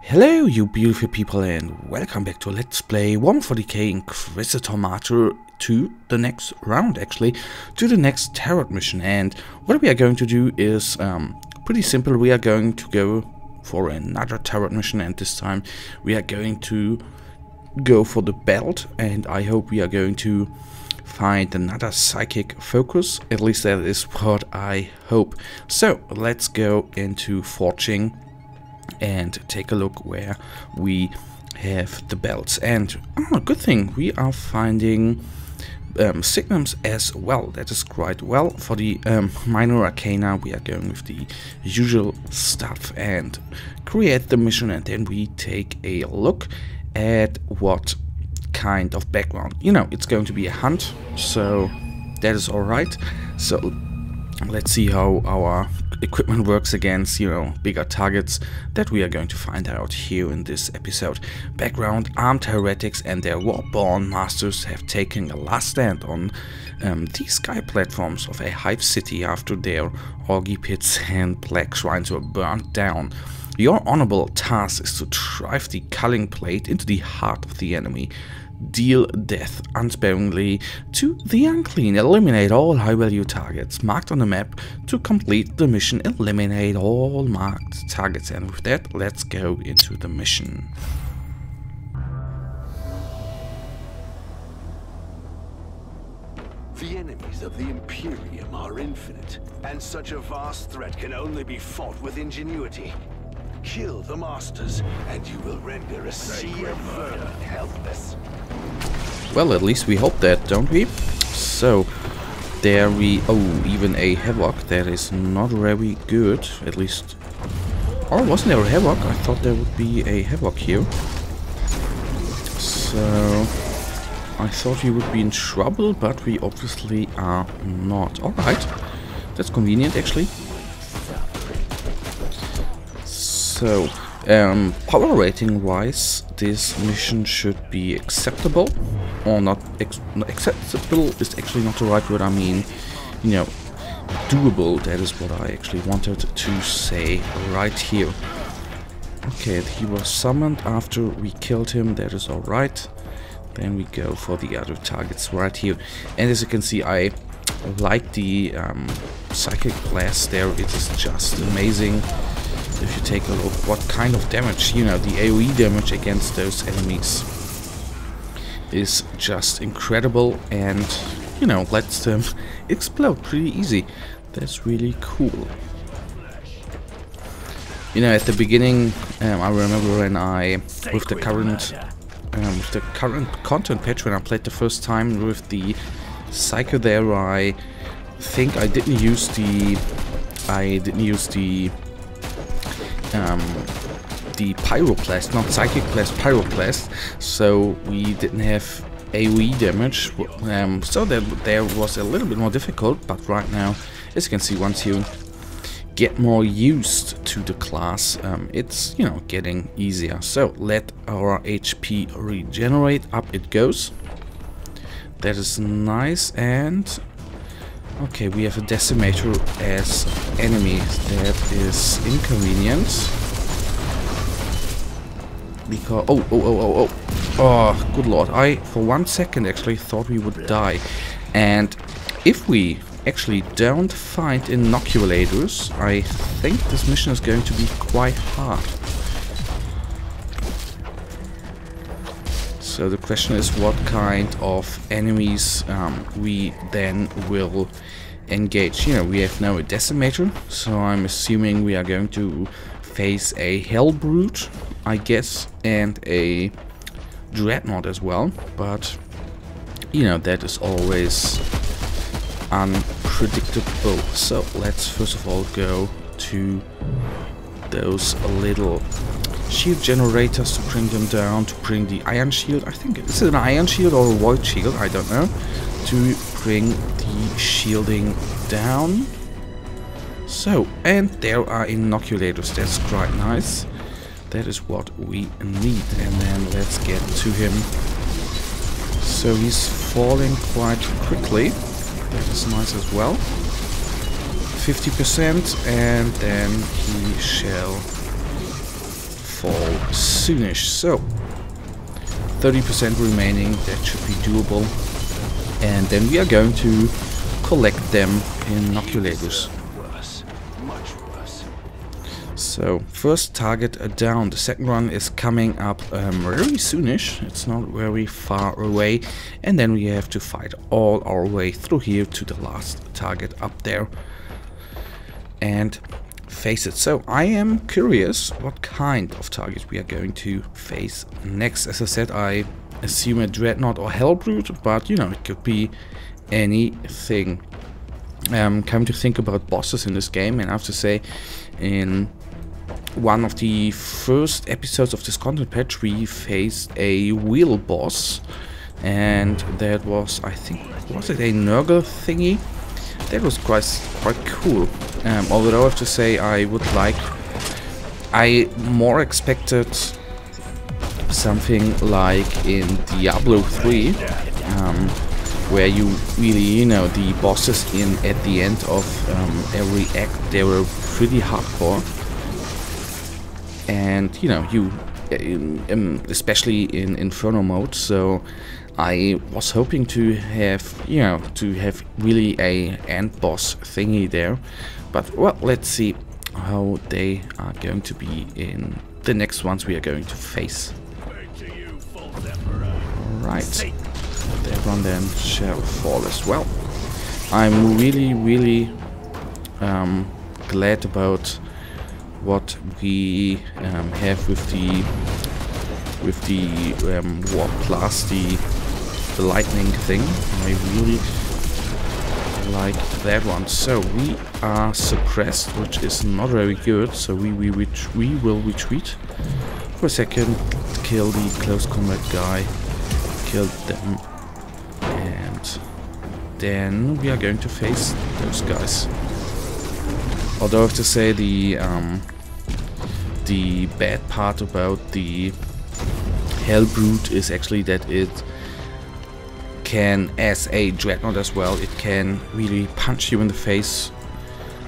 Hello you beautiful people and welcome back to Let's Play Warhammer 40k Inquisitor Martyr to the next round, actually, to the next tarot mission. And what we are going to do is pretty simple. We are going to go for another tarot mission, and this time we are going to go for the belt, and I hope we are going to find another psychic focus. At least that is what I hope. So let's go into forging and take a look where we have the belts. And good thing we are finding signums as well. That is quite well. For the minor arcana we are going with the usual stuff and create the mission, and then we take a look at what kind of background. You know, it's going to be a hunt, so that is alright. So let's see how our equipment works against, you know, bigger targets. That we are going to find out here in this episode. Background: armed heretics and their war-born masters have taken a last stand on the sky platforms of a hive city after their orgy pits and black shrines were burned down. Your honorable task is to drive the culling plate into the heart of the enemy. Deal death unsparingly to the unclean. Eliminate all high-value targets marked on the map. To complete the mission, eliminate all marked targets. And with that, let's go into the mission. The enemies of the Imperium are infinite, and such a vast threat can only be fought with ingenuity. Kill the masters, and you will render a sea of vermin helpless. Well, at least we hope that, don't we? So, there we... oh, even a havoc. That is not very good, at least... or wasn't there a havoc? I thought there would be a havoc here. So... I thought we would be in trouble, but we obviously are not. Alright, that's convenient, actually. So, power rating wise, this mission should be acceptable, or not. Acceptable is actually not the right word. I mean, you know, doable. That is what I actually wanted to say right here. Okay, he was summoned after we killed him. That is alright. Then we go for the other targets right here. And as you can see, I like the psychic blast there. It is just amazing. If you take a look what kind of damage, you know, the AoE damage against those enemies is just incredible, and, you know, lets them explode pretty easy. That's really cool. You know, at the beginning, I remember when I, with the current content patch, when I played the first time with the Psycho there, I think I didn't use the Pyroblast, not Psychic Blast, Pyroblast, so we didn't have AoE damage, so that there was a little bit more difficult. But right now, as you can see, once you get more used to the class, it's, you know, getting easier. So let our HP regenerate. Up it goes. That is nice. And okay, we have a decimator as enemy. That is inconvenient. Because oh, good lord! I for 1 second actually thought we would die. And if we actually don't find inoculators, I think this mission is going to be quite hard. So the question is what kind of enemies we then will engage. You know, we have now a decimator, so I'm assuming we are going to face a Hellbrute, I guess, and a Dreadnought as well. But, you know, that is always unpredictable. So let's first of all go to those little shield generators to bring them down, to bring the iron shield. I think it's an iron shield or a void shield, I don't know, to bring the shielding down. So, and there are inoculators. That's quite nice. That is what we need. And then let's get to him. So he's falling quite quickly. That is nice as well. 50%, and then he shall fall soonish. So 30% remaining, that should be doable. And then we are going to collect them in inoculators. Worse, much worse. So first target down. The second one is coming up very soonish. It's not very far away. And then we have to fight all our way through here to the last target up there and face it. So I am curious what kind of target we are going to face next. As I said, I assume a Dreadnought or Hellbrute, but you know, it could be anything. Come to think about bosses in this game, and I have to say, in one of the first episodes of this content patch we faced a wheel boss, and that was, I think, was it a Nurgle thingy? That was quite cool. Although I have to say, I more expected something like in Diablo 3, where you really, you know, the bosses at the end of every act, they were pretty hardcore, and you know, you especially in Inferno mode. So I was hoping to have, you know, really a end boss thingy there, but well, let's see how they are going to be in the next ones we are going to face. Alright, that one then shall fall as well. I'm really glad about what we have with the Warp Plus, the lightning thing. I really like that one. So we are suppressed, which is not very good. So we will retreat for a second, kill the close combat guy, kill them, and then we are going to face those guys. Although I have to say, the bad part about the Hellbrute is actually that it can, as a Dreadnought as well, it can really punch you in the face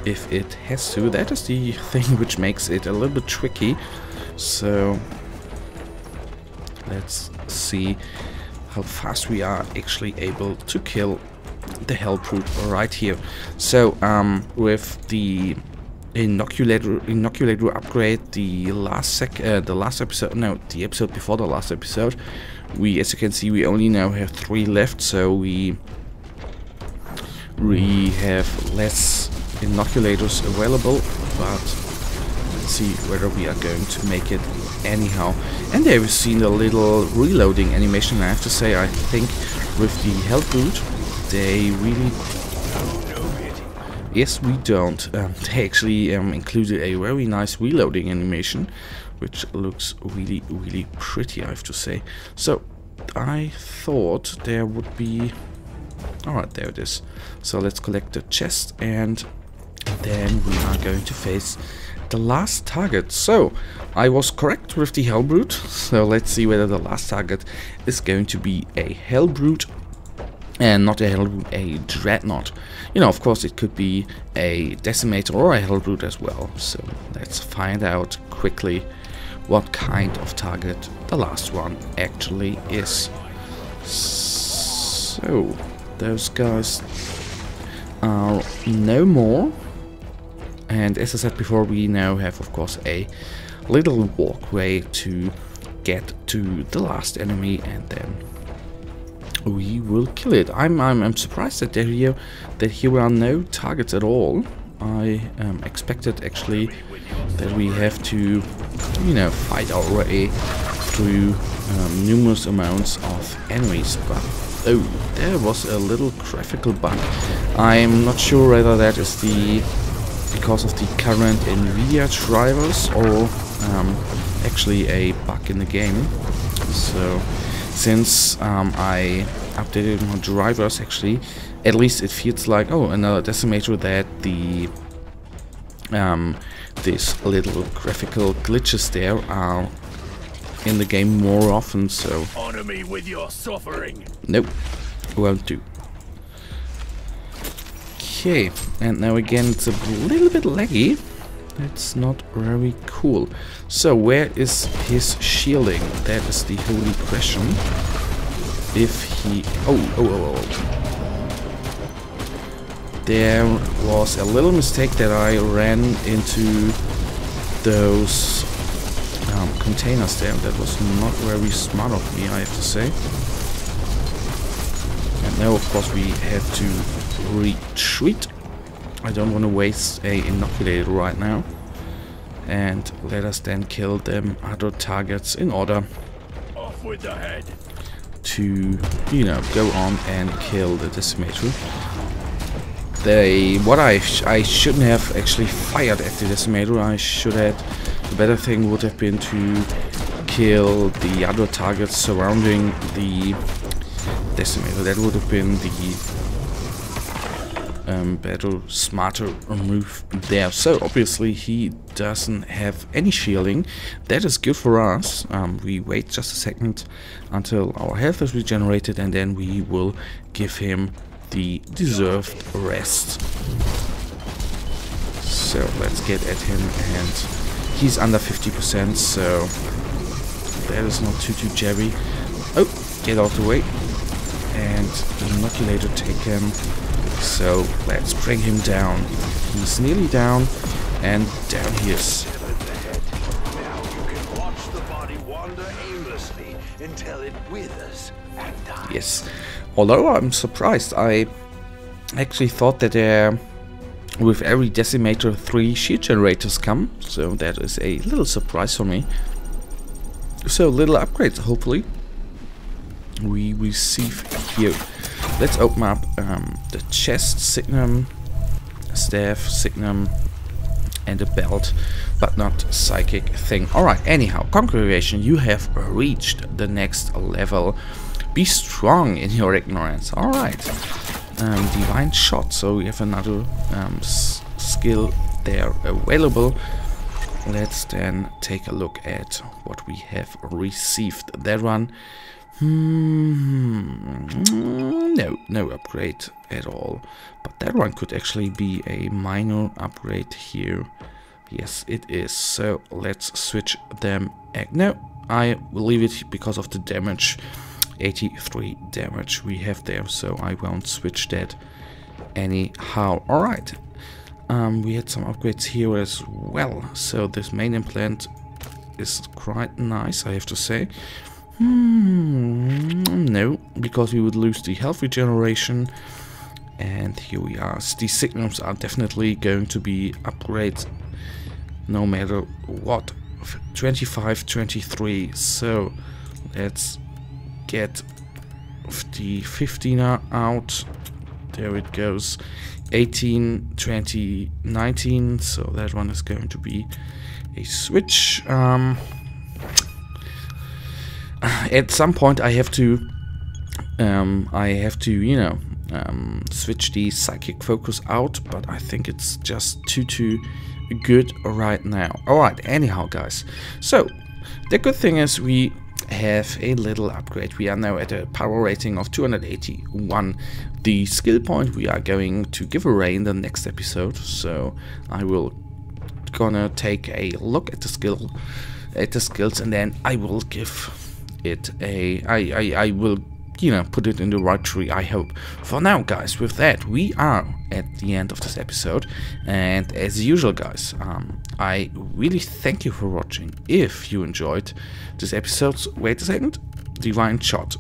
if it has to. That is the thing which makes it a little bit tricky. So let's see how fast we are actually able to kill the Hellbrute right here. So with the inoculator upgrade, the episode before the last episode, we, as you can see, we only now have 3 left, so we have less inoculators available, but let's see whether we are going to make it anyhow. And there we've seen a little reloading animation. I have to say, I think with the Hellbrute, they really... Yes, we don't. They actually included a very nice reloading animation, which looks really pretty, I have to say. So I thought there would be... Alright, there it is. So let's collect the chest, and then we are going to face the last target. So I was correct with the Hellbrute. So let's see whether the last target is going to be a Hellbrute. And not a Hellbrute, a Dreadnought. You know, of course, it could be a Decimator or a Hellbrute as well. So let's find out quickly what kind of target the last one actually is. So those guys are no more. And as I said before, we now have, of course, a little walkway to get to the last enemy, and then we will kill it. I'm surprised that here are no targets at all. I expected actually that we have to, you know, fight our way through numerous amounts of enemies, but oh, there was a little graphical bug. I'm not sure whether that is because of the current NVIDIA drivers or actually a bug in the game. So since I updated my drivers, actually, at least it feels like, oh, another Decimator, that the these little graphical glitches there are in the game more often. So honor me with your suffering. Nope, won't do. Okay, and now again it's a little bit laggy. That's not very cool. So where is his shielding? That is the holy question. If he... Oh. There was a little mistake that I ran into those containers there. That was not very smart of me, I have to say. And now, of course, we have to retreat. I don't want to waste a inoculator right now. And let us then kill them other targets in order Off with the head. to, you know, go on and kill the decimator. What I shouldn't have actually fired at the decimator. I should have. The better thing would have been to kill the other targets surrounding the decimator. That would have been the better, smarter move there. So obviously he doesn't have any shielding. That is good for us. We wait just a second until our health is regenerated, and then we will give him the deserved rest. So let's get at him, and he's under 50%, so that is not too jabby. Oh, get out of the way. And inoculator take him. So let's bring him down. He's nearly down, and down he is. Now you can watch the body wander aimlessly until it withers and dies. Yes. Although I'm surprised, I actually thought that with every decimator 3 shield generators come, so that is a little surprise for me. So little upgrades, hopefully we receive here. Let's open up the chest, signum, staff, signum, and a belt, but not psychic thing. Alright, anyhow, congregation, you have reached the next level. Be strong in your ignorance. Alright. Divine shot, so we have another skill there available. Let's then take a look at what we have received. That one, no upgrade at all. But that one could actually be a minor upgrade here. Yes, it is. So let's switch them. No, I will leave it because of the damage. 83 damage we have there, so I won't switch that anyhow. Alright, we had some upgrades here as well, so this main implant is quite nice, I have to say. No, because we would lose the health regeneration, and here we are. These signums are definitely going to be upgrades no matter what. 25, 23, so let's get the 15er out. There it goes. 18, 20, 19, so that one is going to be a switch. At some point I have to you know, switch the psychic focus out, but I think it's just too good right now. Alright, anyhow guys, so the good thing is we have a little upgrade. We are now at a power rating of 281. The skill point we are going to give away in the next episode, so I will gonna take a look at the skills, and then I will give it a I will, you know, put it in the right tree, I hope. For now guys, with that we are at the end of this episode, and as usual guys, I really thank you for watching. If you enjoyed this episode, wait a second, divine shot.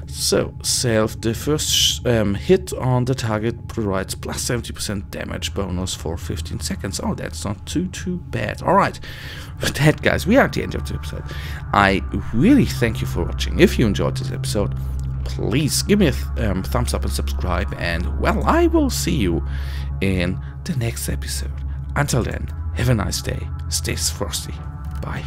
So the first hit on the target provides plus 70% damage bonus for 15 seconds. Oh, that's not too bad. Alright, with that guys, we are at the end of the episode. I really thank you for watching. If you enjoyed this episode, please give me a thumbs up and subscribe, and well, I will see you in the next episode. Until then, have a nice day, stay frosty, bye.